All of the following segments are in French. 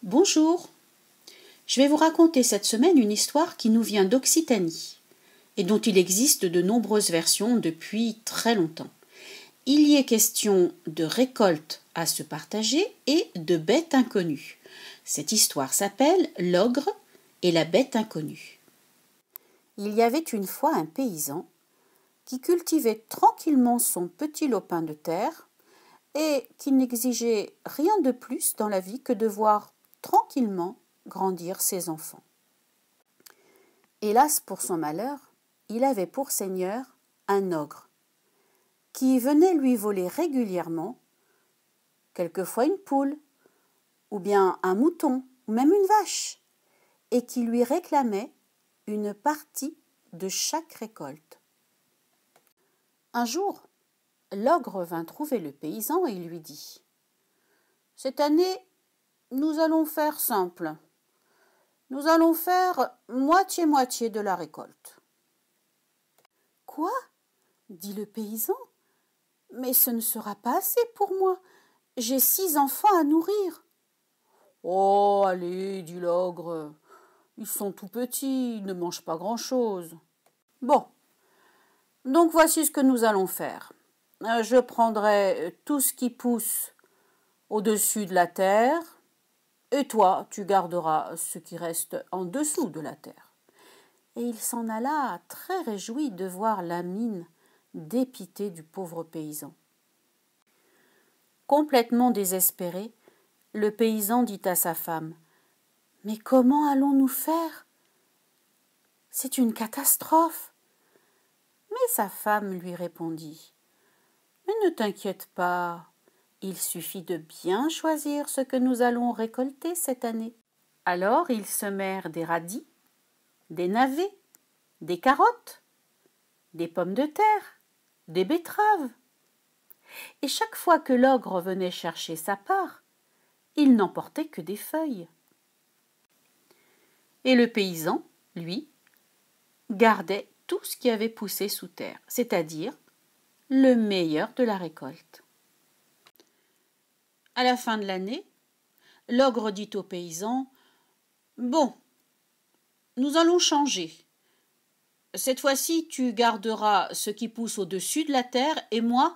Bonjour, je vais vous raconter cette semaine une histoire qui nous vient d'Occitanie et dont il existe de nombreuses versions depuis très longtemps. Il y est question de récoltes à se partager et de bêtes inconnues. Cette histoire s'appelle L'ogre et la bête inconnue. Il y avait une fois un paysan qui cultivait tranquillement son petit lopin de terre et qui n'exigeait rien de plus dans la vie que de voir tranquillement grandir ses enfants. Hélas pour son malheur, il avait pour seigneur un ogre qui venait lui voler régulièrement, quelquefois une poule, ou bien un mouton, ou même une vache, et qui lui réclamait une partie de chaque récolte. Un jour, l'ogre vint trouver le paysan et lui dit « Cette année, nous allons faire simple. Nous allons faire moitié-moitié de la récolte. » « Quoi ?» dit le paysan. « Mais ce ne sera pas assez pour moi. J'ai 6 enfants à nourrir. »« Oh, allez, dit l'ogre, ils sont tout petits, ils ne mangent pas grand-chose. »« Bon, donc voici ce que nous allons faire. Je prendrai tout ce qui pousse au-dessus de la terre, et toi, tu garderas ce qui reste en dessous de la terre. » Et il s'en alla très réjoui de voir la mine dépitée du pauvre paysan. Complètement désespéré, le paysan dit à sa femme « Mais comment allons-nous faire ? C'est une catastrophe. » Mais sa femme lui répondit « Mais ne t'inquiète pas, il suffit de bien choisir ce que nous allons récolter cette année. » Alors ils semèrent des radis, des navets, des carottes, des pommes de terre, des betteraves. Et chaque fois que l'ogre venait chercher sa part, il n'emportait que des feuilles. Et le paysan, lui, gardait tout ce qui avait poussé sous terre, c'est-à-dire le meilleur de la récolte. À la fin de l'année, l'ogre dit au paysan « Bon, nous allons changer. Cette fois-ci, tu garderas ce qui pousse au-dessus de la terre et moi,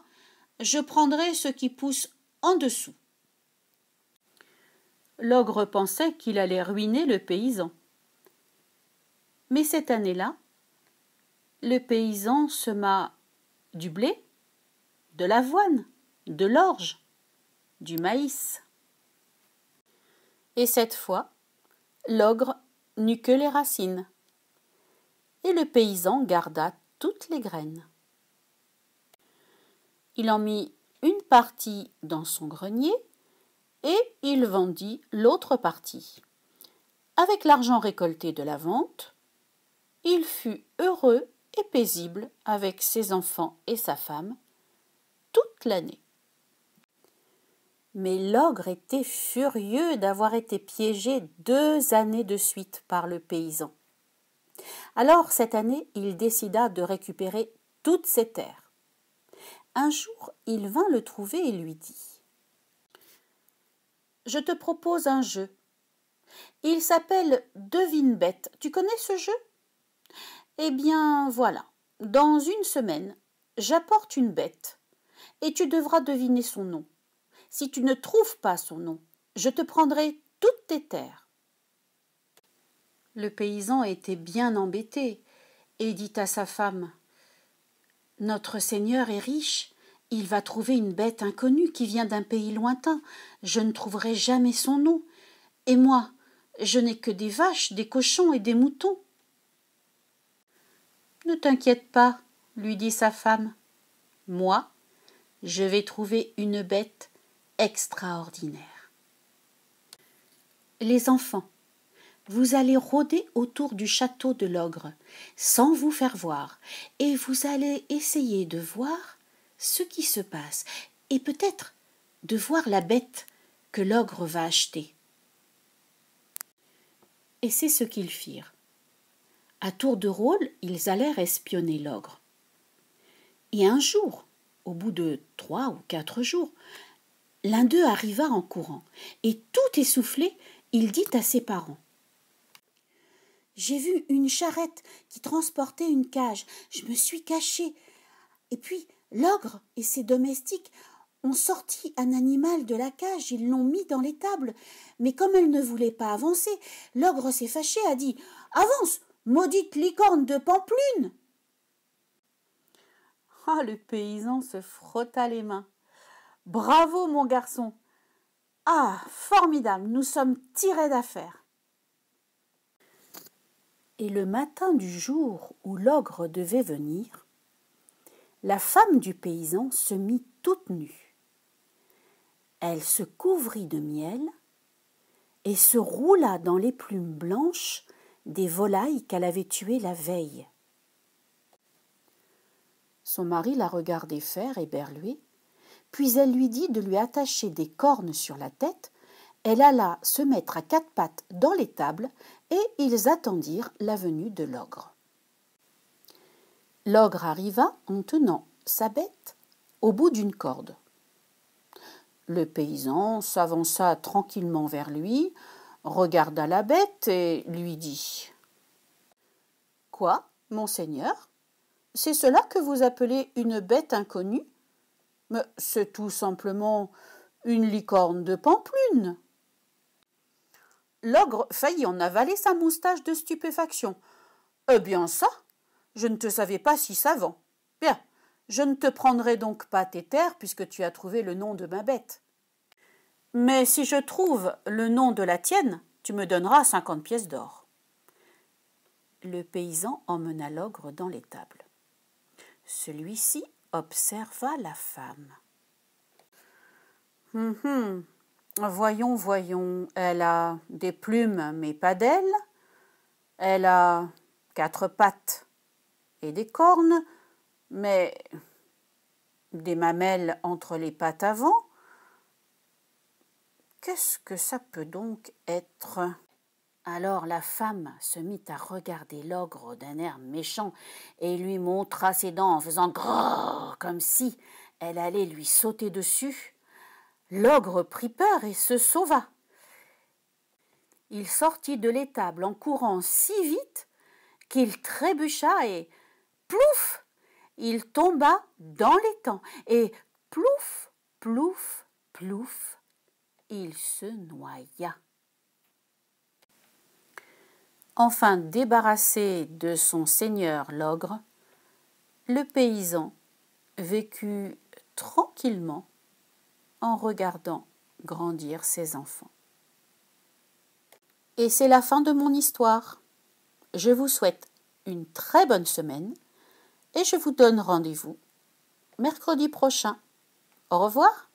je prendrai ce qui pousse en dessous. » L'ogre pensait qu'il allait ruiner le paysan. Mais cette année-là, le paysan sema du blé, de l'avoine, de l'orge, du maïs. Et cette fois, l'ogre n'eut que les racines. Et le paysan garda toutes les graines. Il en mit une partie dans son grenier et il vendit l'autre partie. Avec l'argent récolté de la vente, il fut heureux et paisible avec ses enfants et sa femme toute l'année. Mais l'ogre était furieux d'avoir été piégé 2 années de suite par le paysan. Alors cette année, il décida de récupérer toutes ses terres. Un jour, il vint le trouver et lui dit « Je te propose un jeu. Il s'appelle Devine-bête. Tu connais ce jeu ? Eh bien, voilà. Dans 1 semaine, j'apporte une bête et tu devras deviner son nom. Si tu ne trouves pas son nom, je te prendrai toutes tes terres. » Le paysan était bien embêté et dit à sa femme « Notre seigneur est riche, il va trouver une bête inconnue qui vient d'un pays lointain, je ne trouverai jamais son nom, et moi, je n'ai que des vaches, des cochons et des moutons. » « Ne t'inquiète pas, lui dit sa femme, moi, je vais trouver une bête extraordinaire. Les enfants, vous allez rôder autour du château de l'ogre, sans vous faire voir, et vous allez essayer de voir ce qui se passe, et peut-être de voir la bête que l'ogre va acheter. Et c'est ce qu'ils firent. À tour de rôle, ils allèrent espionner l'ogre. Et un jour, au bout de 3 ou 4 jours, l'un d'eux arriva en courant, et tout essoufflé, il dit à ses parents: « J'ai vu une charrette qui transportait une cage. Je me suis caché. Et puis, l'ogre et ses domestiques ont sorti un animal de la cage, ils l'ont mis dans l'étable. Mais comme elle ne voulait pas avancer, l'ogre s'est fâché, a dit: « Avance, maudite licorne de Pampelune !» Ah, le paysan se frotta les mains. « Bravo, mon garçon ! Ah, formidable, nous sommes tirés d'affaire !» Et le matin du jour où l'ogre devait venir, la femme du paysan se mit toute nue. Elle se couvrit de miel et se roula dans les plumes blanches des volailles qu'elle avait tuées la veille. Son mari la regardait faire, éberlué, puis elle lui dit de lui attacher des cornes sur la tête. Elle alla se mettre à quatre pattes dans l'étable et ils attendirent la venue de l'ogre. L'ogre arriva en tenant sa bête au bout d'une corde. Le paysan s'avança tranquillement vers lui, regarda la bête et lui dit: « Quoi, monseigneur? C'est cela que vous appelez une bête inconnue? Mais c'est tout simplement une licorne de Pampelune. » L'ogre faillit en avaler sa moustache de stupéfaction. « Eh bien ça, je ne te savais pas si savant. Bien, je ne te prendrai donc pas tes terres puisque tu as trouvé le nom de ma bête. Mais si je trouve le nom de la tienne, tu me donneras 50 pièces d'or. » Le paysan emmena l'ogre dans l'étable. Celui-ci observa la femme. Voyons, voyons, elle a des plumes mais pas d'ailes, elle a 4 pattes et des cornes, mais des mamelles entre les pattes avant. Qu'est-ce que ça peut donc être? Alors la femme se mit à regarder l'ogre d'un air méchant et lui montra ses dents en faisant grrr comme si elle allait lui sauter dessus. L'ogre prit peur et se sauva. Il sortit de l'étable en courant si vite qu'il trébucha et plouf, il tomba dans l'étang et plouf, plouf, plouf, il se noya. Enfin débarrassé de son seigneur l'ogre, le paysan vécut tranquillement en regardant grandir ses enfants. Et c'est la fin de mon histoire. Je vous souhaite une très bonne semaine et je vous donne rendez-vous mercredi prochain. Au revoir.